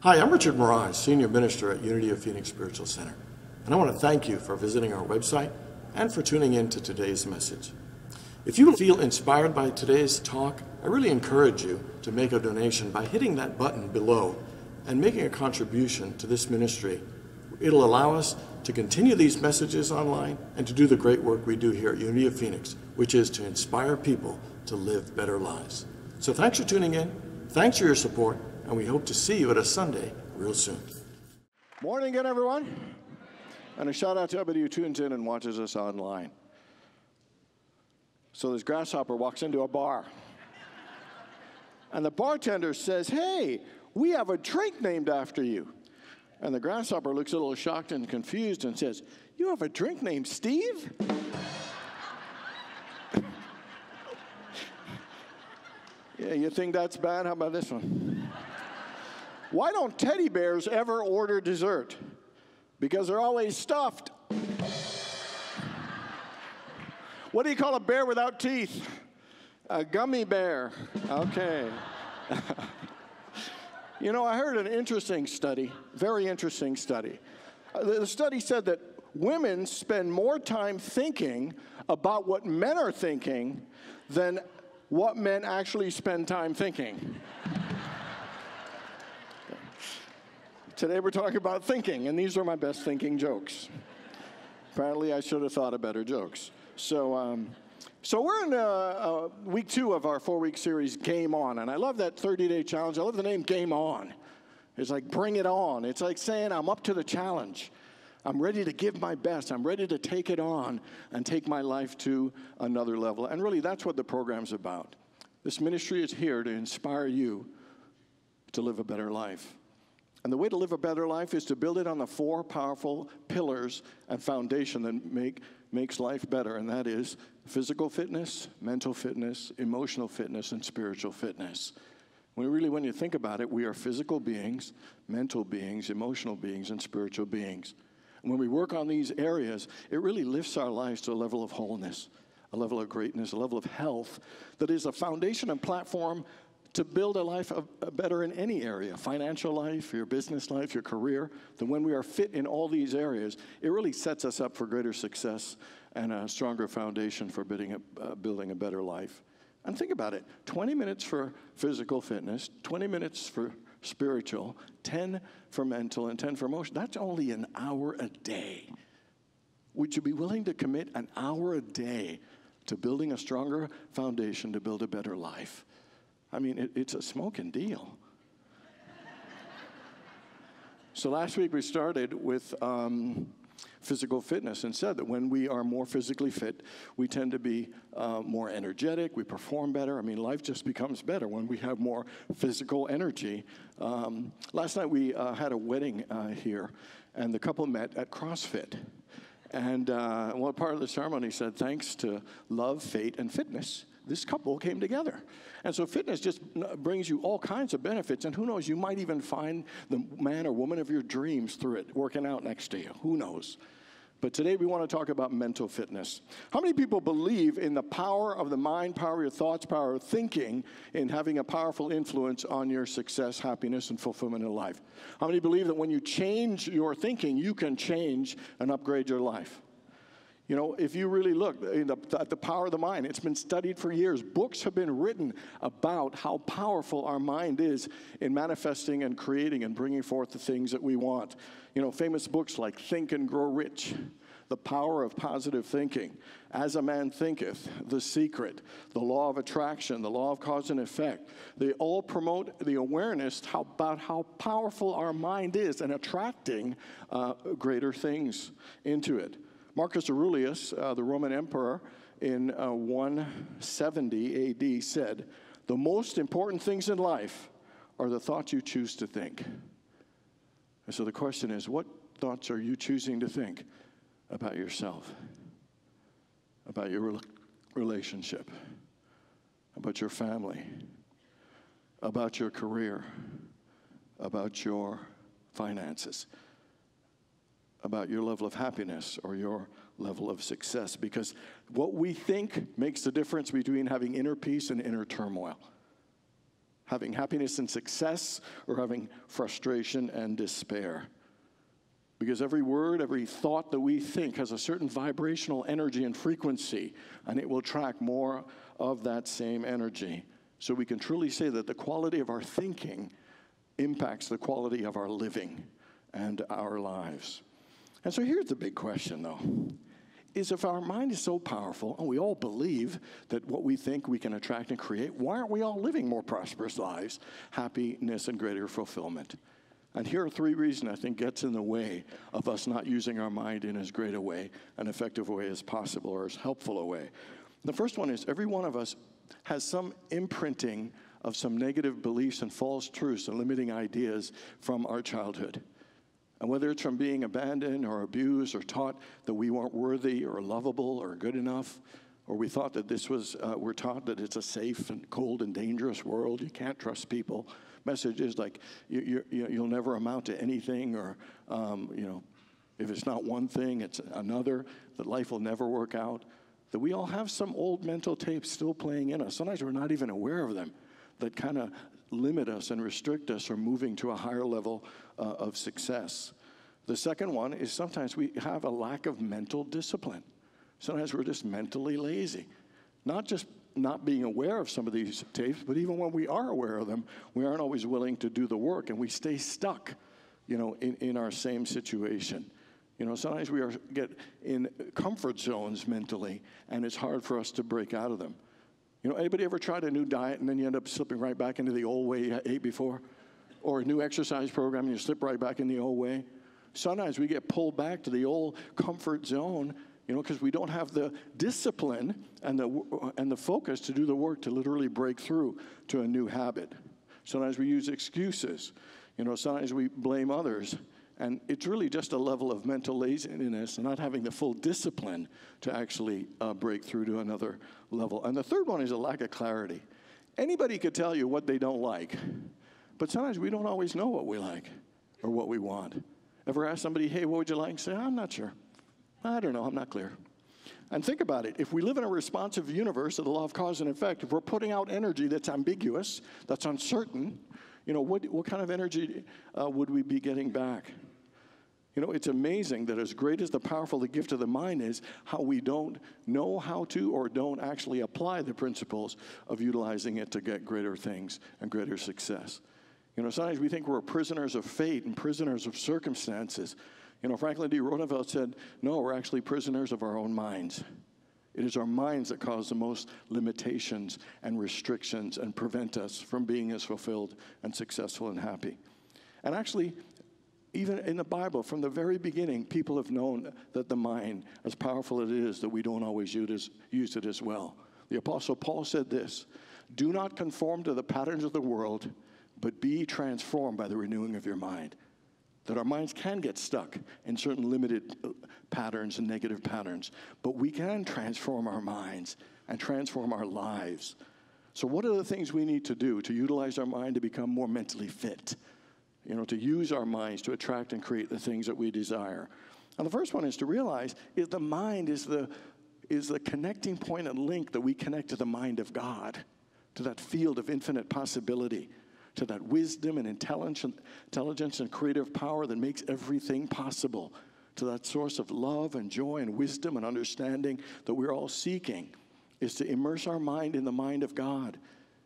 Hi, I'm Richard Maraj, Senior Minister at Unity of Phoenix Spiritual Center, and I want to thank you for visiting our website and for tuning in to today's message. If you feel inspired by today's talk, I really encourage you to make a donation by hitting that button below and making a contribution to this ministry. It'll allow us to continue these messages online and to do the great work we do here at Unity of Phoenix, which is to inspire people to live better lives. So thanks for tuning in, thanks for your support, and we hope to see you at a Sunday real soon. Morning again, everyone. And a shout out to everybody who tunes in and watches us online. So this grasshopper walks into a bar. And the bartender says, "Hey, we have a drink named after you." And the grasshopper looks a little shocked and confused and says, "You have a drink named Steve?" Yeah, you think that's bad? How about this one? Why don't teddy bears ever order dessert? Because they're always stuffed. What do you call a bear without teeth? A gummy bear. Okay. You know, I heard an interesting study, very interesting study. The study said that women spend more time thinking about what men are thinking than what men actually spend time thinking. Today we're talking about thinking, and these are my best thinking jokes. Apparently I should have thought of better jokes. So we're in week 2 of our 4-week series, Game On, and I love that 30-day challenge. I love the name Game On. It's like bring it on. It's like saying I'm up to the challenge. I'm ready to give my best. I'm ready to take it on and take my life to another level. And really, that's what the program's about. This ministry is here to inspire you to live a better life. And the way to live a better life is to build it on the 4 powerful pillars and foundation that makes life better, and that is physical fitness, mental fitness, emotional fitness, and spiritual fitness. When you think about it, we are physical beings, mental beings, emotional beings, and spiritual beings. And when we work on these areas, it really lifts our lives to a level of wholeness, a level of greatness, a level of health that is a foundation and platform to build a life better in any area, financial life, your business life, your career. Then when we are fit in all these areas, it really sets us up for greater success and a stronger foundation for building a better life. And think about it, 20 minutes for physical fitness, 20 minutes for spiritual, 10 for mental, and 10 for emotion. That's only an hour a day. Would you be willing to commit an hour a day to building a stronger foundation to build a better life? I mean, it's a smoking deal. So last week we started with physical fitness and said that when we are more physically fit, we tend to be more energetic, we perform better. I mean, life just becomes better when we have more physical energy. Last night we had a wedding here, and the couple met at CrossFit. And one part of the ceremony said, thanks to love, fate, and fitness, this couple came together. And so fitness just brings you all kinds of benefits. And who knows, you might even find the man or woman of your dreams through it, working out next to you. Who knows? But today we want to talk about mental fitness. How many people believe in the power of the mind, power of your thoughts, power of thinking, in having a powerful influence on your success, happiness, and fulfillment in life? How many believe that when you change your thinking, you can change and upgrade your life? You know, if you really look at the power of the mind, it's been studied for years. Books have been written about how powerful our mind is in manifesting and creating and bringing forth the things that we want. You know, famous books like Think and Grow Rich, The Power of Positive Thinking, As a Man Thinketh, The Secret, The Law of Attraction, The Law of Cause and Effect. They all promote the awareness about how powerful our mind is in attracting greater things into it. Marcus Aurelius, the Roman emperor, in 170 AD said, "The most important things in life are the thoughts you choose to think." And so the question is, what thoughts are you choosing to think about yourself, about your relationship, about your family, about your career, about your finances, about your level of happiness or your level of success? Because what we think makes the difference between having inner peace and inner turmoil. Having happiness and success, or having frustration and despair? Because every word, every thought that we think has a certain vibrational energy and frequency, and it will attract more of that same energy. So we can truly say that the quality of our thinking impacts the quality of our living and our lives. And so here's the big question, though, is if our mind is so powerful, and we all believe that what we think we can attract and create, why aren't we all living more prosperous lives, happiness, and greater fulfillment? And here are 3 reasons I think gets in the way of us not using our mind in as great a way, an effective way as possible, or as helpful a way. The first one is every one of us has some imprinting of some negative beliefs and false truths and limiting ideas from our childhood. And whether it's from being abandoned or abused or taught that we weren't worthy or lovable or good enough, or we thought that we're taught that it's a safe and cold and dangerous world, you can't trust people. Messages like you'll never amount to anything, or if it's not one thing, it's another, that life will never work out. That we all have some old mental tapes still playing in us. Sometimes we're not even aware of them, that kind of limit us and restrict us from moving to a higher level of success. The second one is sometimes we have a lack of mental discipline. Sometimes we're just mentally lazy. Not just not being aware of some of these tapes, but even when we are aware of them, we aren't always willing to do the work, and we stay stuck, in our same situation. Sometimes we get in comfort zones mentally, and it's hard for us to break out of them. Anybody ever tried a new diet and then you end up slipping right back into the old way you ate before? Or a new exercise program and you slip right back in the old way? Sometimes we get pulled back to the old comfort zone, because we don't have the discipline and the focus to do the work to literally break through to a new habit. Sometimes we use excuses. Sometimes we blame others. And it's really just a level of mental laziness and not having the full discipline to actually break through to another level. And the third one is a lack of clarity. Anybody could tell you what they don't like, but sometimes we don't always know what we like or what we want. Ever ask somebody, hey, what would you like? Say, I'm not sure. I don't know, I'm not clear. And think about it. If we live in a responsive universe of the law of cause and effect, if we're putting out energy that's ambiguous, that's uncertain, what kind of energy would we be getting back? It's amazing that as great as the powerful the gift of the mind is, how we don't know how to or don't actually apply the principles of utilizing it to get greater things and greater success. Sometimes we think we're prisoners of fate and prisoners of circumstances. Franklin D. Roosevelt said, no, we're actually prisoners of our own minds. It is our minds that cause the most limitations and restrictions and prevent us from being as fulfilled and successful and happy. And actually, even in the Bible, from the very beginning, people have known that the mind, as powerful as it is, that we don't always use it as well. The Apostle Paul said this, do not conform to the patterns of the world, but be transformed by the renewing of your mind. That our minds can get stuck in certain limited patterns and negative patterns, but we can transform our minds and transform our lives. So what are the things we need to do to utilize our mind to become more mentally fit? To use our minds to attract and create the things that we desire. And the first one is to realize is the mind is the connecting point and link that we connect to the mind of God, to that field of infinite possibility, to that wisdom and intelligence and creative power that makes everything possible, to that source of love and joy and wisdom and understanding that we're all seeking, is to immerse our mind in the mind of God.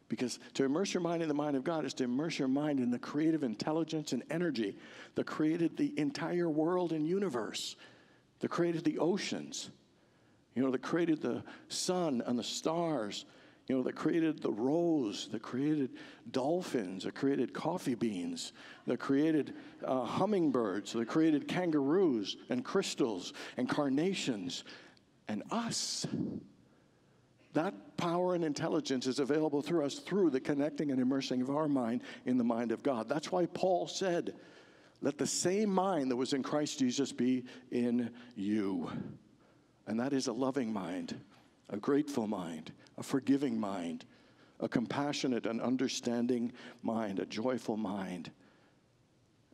Because to immerse your mind in the mind of God is to immerse your mind in the creative intelligence and energy that created the entire world and universe, that created the oceans, that created the sun and the stars, that created the rose, that created dolphins, that created coffee beans, that created hummingbirds, that created kangaroos and crystals and carnations and us. That power and intelligence is available through us through the connecting and immersing of our mind in the mind of God. That's why Paul said, let the same mind that was in Christ Jesus be in you. And that is a loving mind, a grateful mind, a forgiving mind, a compassionate and understanding mind, a joyful mind.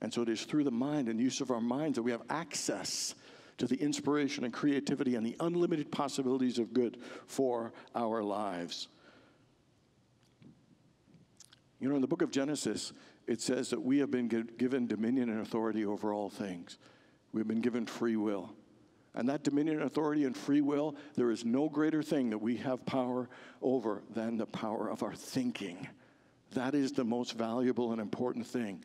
And so it is through the mind and use of our minds that we have access to the inspiration and creativity and the unlimited possibilities of good for our lives. You know, in the book of Genesis, it says that we have been given dominion and authority over all things. We've been given free will. And that dominion, authority, and free will, there is no greater thing that we have power over than the power of our thinking. That is the most valuable and important thing.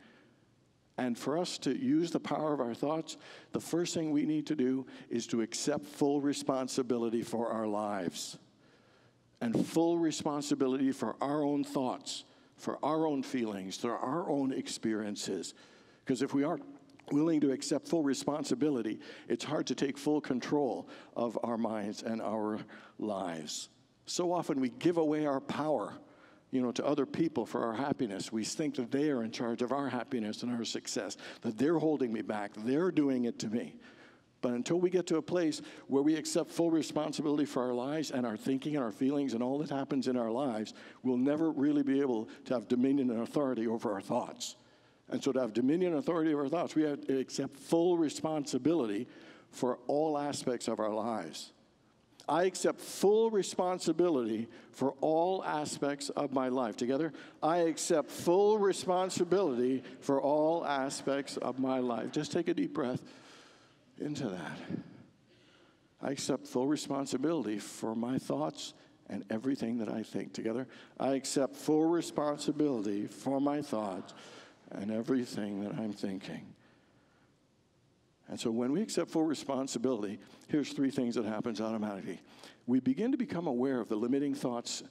And for us to use the power of our thoughts, the first thing we need to do is to accept full responsibility for our lives. And full responsibility for our own thoughts, for our own feelings, for our own experiences. Because if we aren't willing to accept full responsibility, it's hard to take full control of our minds and our lives. So often we give away our power, to other people for our happiness. We think that they are in charge of our happiness and our success, that they're holding me back, they're doing it to me. But until we get to a place where we accept full responsibility for our lives and our thinking and our feelings and all that happens in our lives, we'll never really be able to have dominion and authority over our thoughts. And so to have dominion and authority over our thoughts, we have to accept full responsibility for all aspects of our lives. I accept full responsibility for all aspects of my life. Together, I accept full responsibility for all aspects of my life. Just take a deep breath into that. I accept full responsibility for my thoughts and everything that I think. Together, I accept full responsibility for my thoughts and everything that I'm thinking. And so when we accept full responsibility, here's three things that happens automatically. We begin to become aware of the limiting thoughts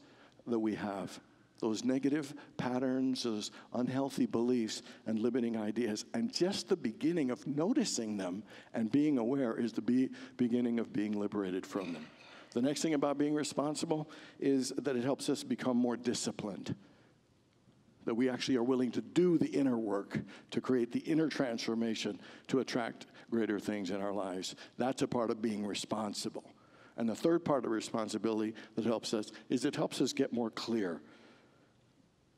that we have, those negative patterns, those unhealthy beliefs and limiting ideas. And just the beginning of noticing them and being aware is the beginning of being liberated from them. The next thing about being responsible is that it helps us become more disciplined. That we actually are willing to do the inner work to create the inner transformation to attract greater things in our lives. That's a part of being responsible. And the third part of responsibility that helps us is it helps us get more clear.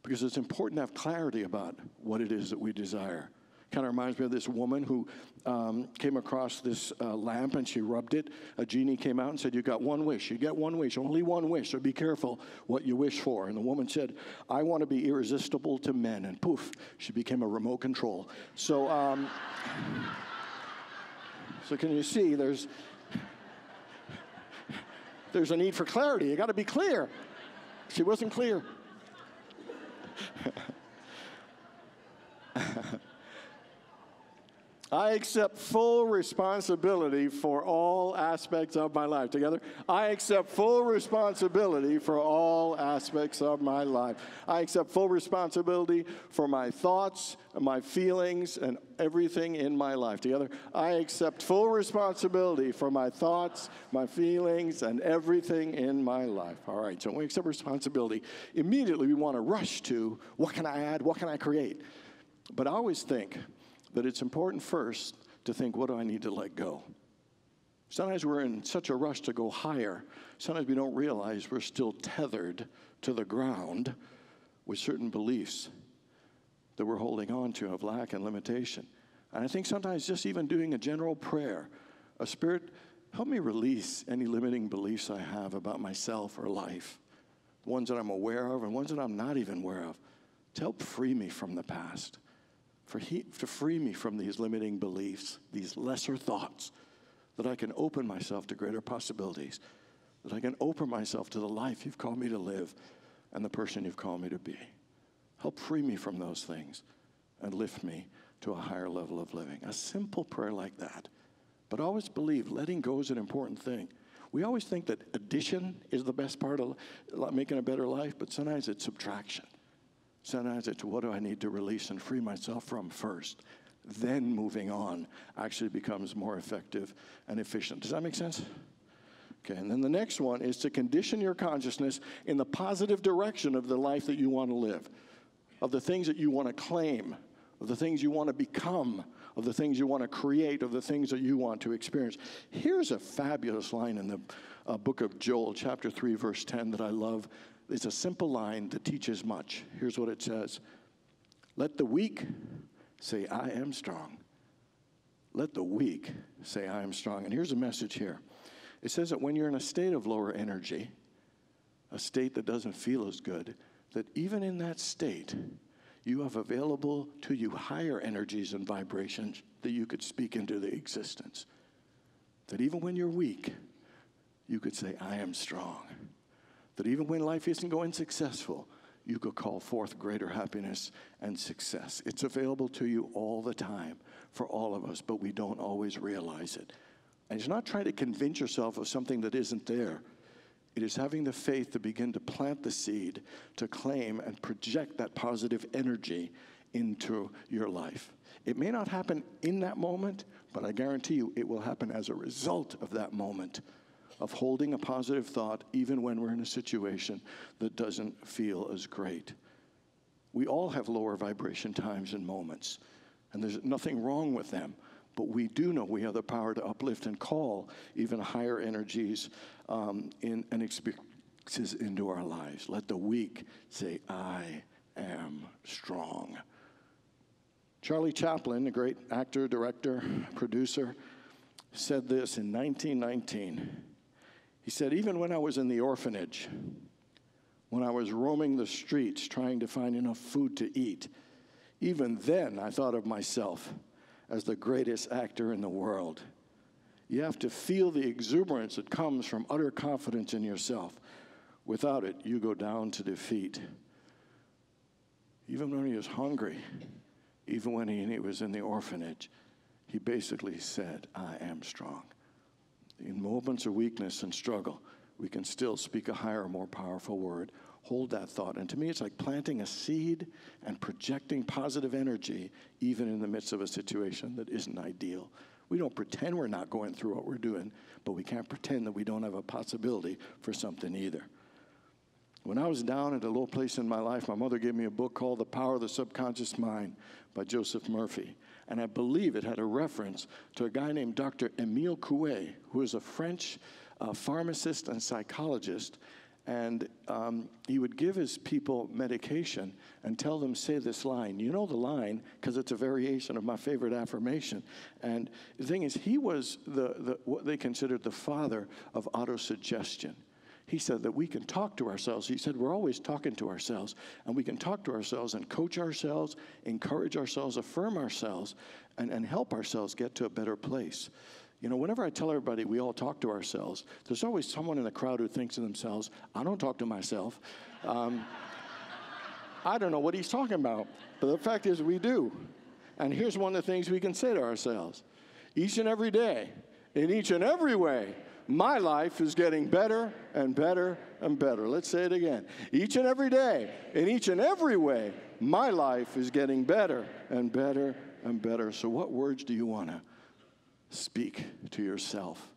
Because it's important to have clarity about what it is that we desire. Kind of reminds me of this woman who came across this lamp and she rubbed it. A genie came out and said, "You got one wish. You get one wish, only one wish, so be careful what you wish for." And the woman said, "I want to be irresistible to men." And poof, she became a remote control. So, so can you see there's a need for clarity. You got to be clear. She wasn't clear. I accept full responsibility for all aspects of my life. Together, I accept full responsibility for all aspects of my life. I accept full responsibility for my thoughts, my feelings, and everything in my life. Together, I accept full responsibility for my thoughts, my feelings, and everything in my life. All right, so when we accept responsibility, immediately we want to rush to, what can I add? What can I create? But I always think that it's important first to think, what do I need to let go? Sometimes we're in such a rush to go higher, sometimes we don't realize we're still tethered to the ground with certain beliefs that we're holding on to of lack and limitation. And I think sometimes just even doing a general prayer, a Spirit, help me release any limiting beliefs I have about myself or life, ones that I'm aware of and ones that I'm not even aware of, to help free me from the past. To free me from these limiting beliefs, these lesser thoughts, that I can open myself to greater possibilities, that I can open myself to the life you've called me to live and the person you've called me to be. Help free me from those things and lift me to a higher level of living. A simple prayer like that. But always believe letting go is an important thing. We always think that addition is the best part of making a better life, but sometimes it's subtraction. Sometimes it's what do I need to release and free myself from first. Then moving on actually becomes more effective and efficient. Does that make sense? Okay, and then the next one is to condition your consciousness in the positive direction of the life that you want to live, of the things that you want to claim, of the things you want to become, of the things you want to create, of the things that you want to experience. Here's a fabulous line in the book of Joel, chapter 3, verse 10 that I love. It's a simple line that teaches much. Here's what it says. Let the weak say, I am strong. Let the weak say, I am strong. And here's a message here. It says that when you're in a state of lower energy, a state that doesn't feel as good, that even in that state, you have available to you higher energies and vibrations that you could speak into the existence. That even when you're weak, you could say, I am strong. That even when life isn't going successful, you could call forth greater happiness and success. It's available to you all the time for all of us, but we don't always realize it. And it's not trying to convince yourself of something that isn't there. It is having the faith to begin to plant the seed, to claim and project that positive energy into your life. It may not happen in that moment, but I guarantee you it will happen as a result of that moment of holding a positive thought even when we're in a situation that doesn't feel as great. We all have lower vibration times and moments, and there's nothing wrong with them. But we do know we have the power to uplift and call even higher energies and experiences into our lives. Let the weak say, I am strong. Charlie Chaplin, the great actor, director, producer, said this in 1919. He said, even when I was in the orphanage, when I was roaming the streets trying to find enough food to eat, even then I thought of myself as the greatest actor in the world. You have to feel the exuberance that comes from utter confidence in yourself. Without it, you go down to defeat. Even when he was hungry, even when he was in the orphanage, he basically said, I am strong. In moments of weakness and struggle, we can still speak a higher, more powerful word. Hold that thought. And to me, it's like planting a seed and projecting positive energy even in the midst of a situation that isn't ideal. We don't pretend we're not going through what we're doing, but we can't pretend that we don't have a possibility for something either. When I was down at a low place in my life, my mother gave me a book called The Power of the Subconscious Mind by Joseph Murphy. And I believe it had a reference to a guy named Dr. Émile Coué, who is a French pharmacist and psychologist. And he would give his people medication and tell them, say this line. You know the line because it's a variation of my favorite affirmation. And the thing is, he was what they considered the father of autosuggestion. He said that we can talk to ourselves. He said we're always talking to ourselves, and we can talk to ourselves and coach ourselves, encourage ourselves, affirm ourselves, and help ourselves get to a better place. You know, whenever I tell everybody we all talk to ourselves, there's always someone in the crowd who thinks to themselves, I don't talk to myself. I don't know what he's talking about, but the fact is we do. And here's one of the things we can say to ourselves. Each and every day, in each and every way, my life is getting better and better and better. Let's say it again. Each and every day, in each and every way, my life is getting better and better and better. So what words do you want to speak to yourself?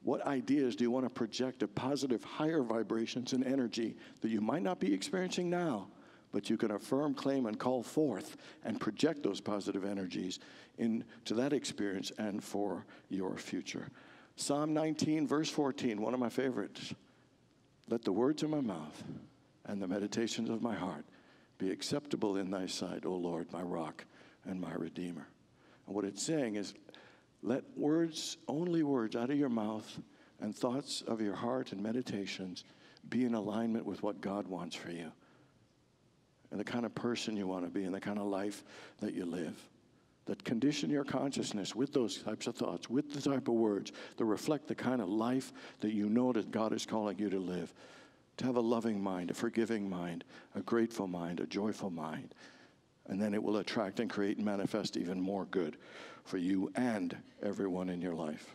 What ideas do you want to project of positive, higher vibrations and energy that you might not be experiencing now, but you can affirm, claim, and call forth and project those positive energies into that experience and for your future? Psalm 19, verse 14, one of my favorites. Let the words of my mouth and the meditations of my heart be acceptable in thy sight, O Lord, my rock and my redeemer. And what it's saying is, let words, only words out of your mouth and thoughts of your heart and meditations be in alignment with what God wants for you and the kind of person you want to be and the kind of life that you live. That condition your consciousness with those types of thoughts, with the type of words that reflect the kind of life that you know that God is calling you to live. To have a loving mind, a forgiving mind, a grateful mind, a joyful mind. And then it will attract and create and manifest even more good for you and everyone in your life.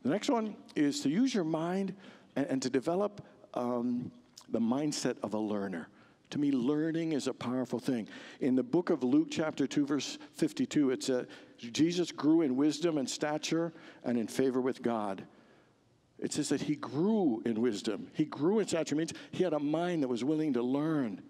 The next one is to use your mind and to develop the mindset of a learner. To me, learning is a powerful thing. In the book of Luke, chapter 2, verse 52, it says, Jesus grew in wisdom and stature and in favor with God. It says that he grew in wisdom. He grew in stature. It means he had a mind that was willing to learn,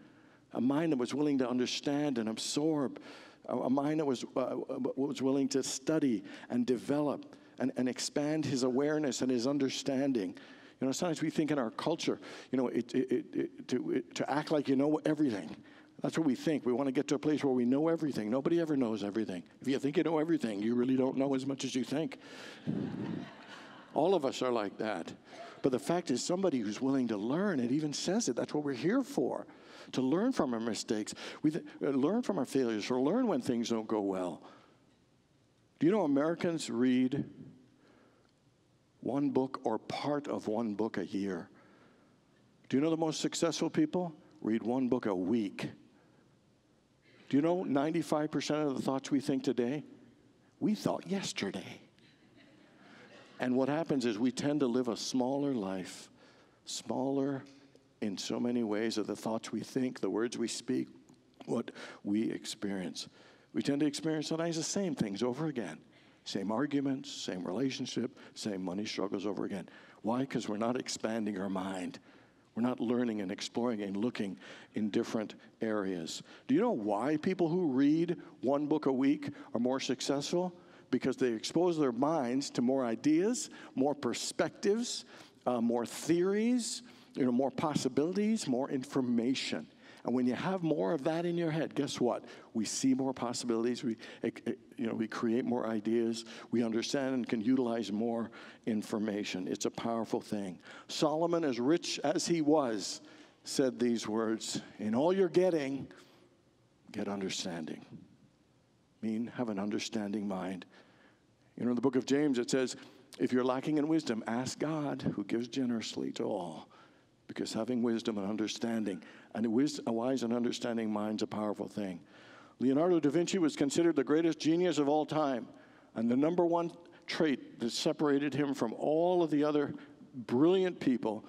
a mind that was willing to understand and absorb, a mind that was willing to study and develop and expand his awareness and his understanding. You know, sometimes we think in our culture, you know, to act like you know everything. That's what we think. We want to get to a place where we know everything. Nobody ever knows everything. If you think you know everything, you really don't know as much as you think. All of us are like that. But the fact is, somebody who's willing to learn, it even says it, that's what we're here for, to learn from our mistakes. We learn from our failures, or learn when things don't go well. Do you know Americans read one book or part of one book a year? Do you know the most successful people read one book a week? Do you know 95% of the thoughts we think today, we thought yesterday? And what happens is we tend to live a smaller life, smaller in so many ways of the thoughts we think, the words we speak, what we experience. We tend to experience sometimes the same things over again. Same arguments, same relationship, same money struggles over again. Why? Because we're not expanding our mind. We're not learning and exploring and looking in different areas. Do you know why people who read one book a week are more successful? Because they expose their minds to more ideas, more perspectives, more theories, more possibilities, more information. And when you have more of that in your head, guess what? We see more possibilities. We create more ideas. We understand and can utilize more information. It's a powerful thing. Solomon, as rich as he was, said these words, "In all you're getting, get understanding." Have an understanding mind. In the book of James, it says, if you're lacking in wisdom, ask God, who gives generously to all. Because having wisdom and understanding, and a wise and understanding mind's a powerful thing. Leonardo da Vinci was considered the greatest genius of all time. And the number one trait that separated him from all of the other brilliant people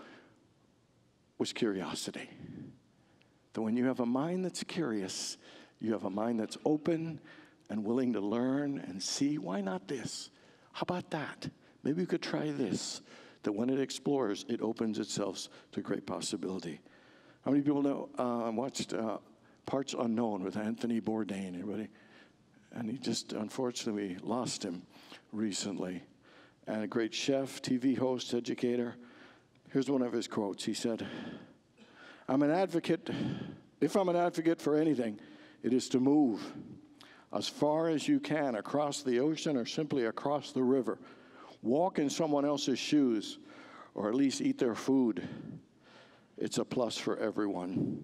was curiosity. That when you have a mind that's curious, you have a mind that's open and willing to learn and see, why not this? How about that? Maybe we could try this. That when it explores, it opens itself to great possibility. How many people know, watched Parts Unknown with Anthony Bourdain, everybody? And he just, unfortunately, we lost him recently. And a great chef, TV host, educator. Here's one of his quotes. He said, if I'm an advocate for anything, it is to move as far as you can across the ocean or simply across the river. Walk in someone else's shoes, or at least eat their food. It's a plus for everyone.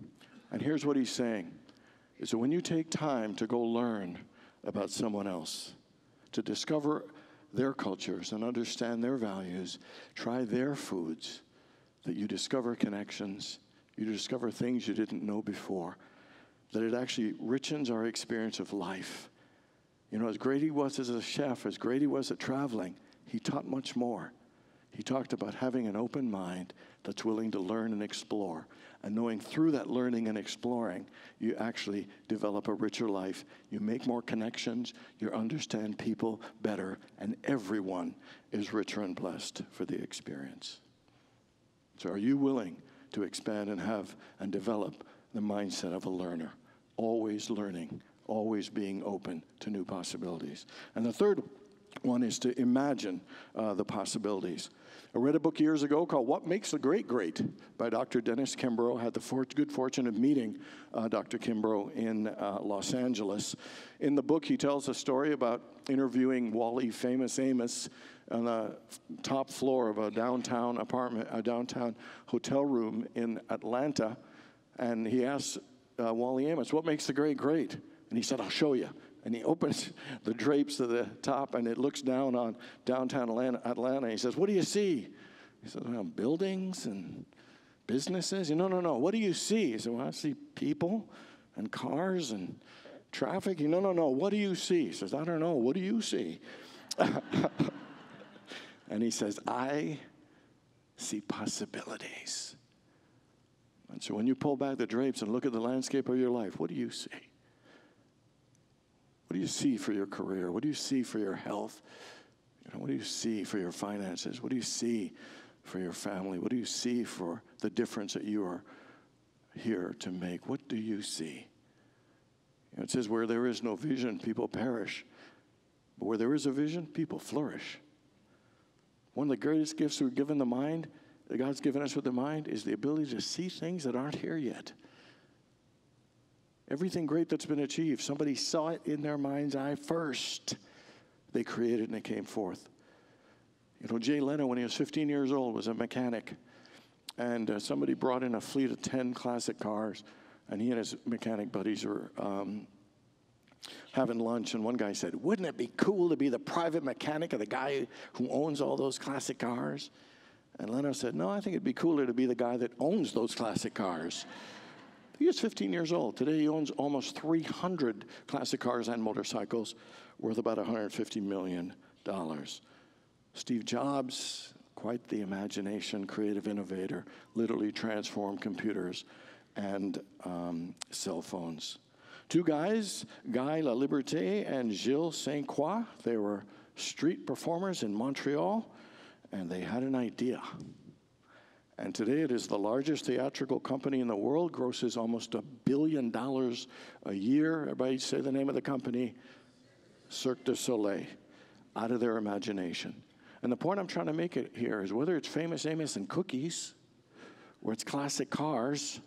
And here's what he's saying, is that when you take time to go learn about someone else, to discover their cultures and understand their values, try their foods, that you discover connections, you discover things you didn't know before, that it actually richens our experience of life. As great he was as a chef, as great he was at traveling, he taught much more. He talked about having an open mind that's willing to learn and explore. And knowing through that learning and exploring, you actually develop a richer life. You make more connections. You understand people better. And everyone is richer and blessed for the experience. So are you willing to expand and have and develop the mindset of a learner? Always learning, always being open to new possibilities. And the third one is to imagine the possibilities. I read a book years ago called What Makes a Great Great by Dr. Dennis Kimbrough. I had the good fortune of meeting Dr. Kimbrough in Los Angeles. In the book, he tells a story about interviewing Wally Famous Amos on the top floor of a downtown hotel room in Atlanta. And he asked Wally Amos, what makes the great great? And he said, I'll show you. And he opens the drapes to the top, and it looks down on downtown Atlanta. He says, what do you see? He said, well, buildings and businesses. No. What do you see? He said, well, I see people and cars and traffic. No. What do you see? He says, I don't know. What do you see? And he says, I see possibilities. And so when you pull back the drapes and look at the landscape of your life, what do you see? What do you see for your career? What do you see for your health? What do you see for your finances? What do you see for your family? What do you see for the difference that you are here to make? What do you see? It says where there is no vision, people perish. But where there is a vision, people flourish. One of the greatest gifts we're given the mind, that God's given us with the mind, is the ability to see things that aren't here yet. Everything great that's been achieved, somebody saw it in their mind's eye first. They created and it came forth. You know, Jay Leno, when he was 15 years old, was a mechanic. And somebody brought in a fleet of 10 classic cars. And he and his mechanic buddies were having lunch. And one guy said, wouldn't it be cool to be the private mechanic of the guy who owns all those classic cars? And Leno said, no, I think it'd be cooler to be the guy that owns those classic cars. He was 15 years old. Today he owns almost 300 classic cars and motorcycles worth about $150 million. Steve Jobs, quite the imagination, creative innovator, literally transformed computers and cell phones. Two guys, Guy Laliberté and Gilles Saint-Croix, they were street performers in Montreal, and they had an idea. And today it is the largest theatrical company in the world, grosses almost $1 billion a year. Everybody say the name of the company, Cirque du Soleil, out of their imagination. And the point I'm trying to make it here is whether it's Famous Amos and cookies, or it's classic cars,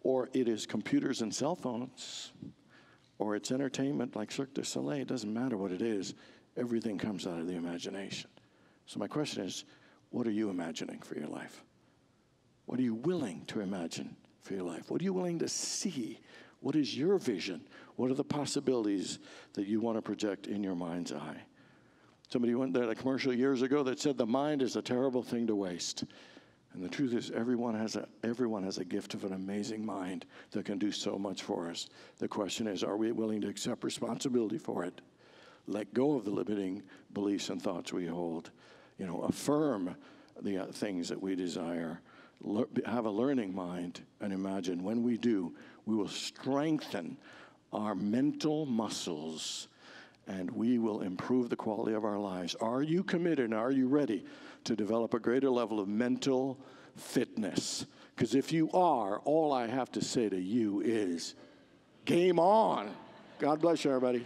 or it is computers and cell phones, or it's entertainment like Cirque du Soleil, it doesn't matter what it is, everything comes out of the imagination. So my question is, what are you imagining for your life? What are you willing to imagine for your life? What are you willing to see? What is your vision? What are the possibilities that you want to project in your mind's eye? Somebody went there a commercial years ago that said the mind is a terrible thing to waste. And the truth is everyone has a gift of an amazing mind that can do so much for us. The question is, are we willing to accept responsibility for it? Let go of the limiting beliefs and thoughts we hold. You know, affirm the things that we desire. Have a learning mind and imagine when we do, we will strengthen our mental muscles and we will improve the quality of our lives. Are you committed and are you ready to develop a greater level of mental fitness? Because if you are, all I have to say to you is, game on. God bless you, everybody.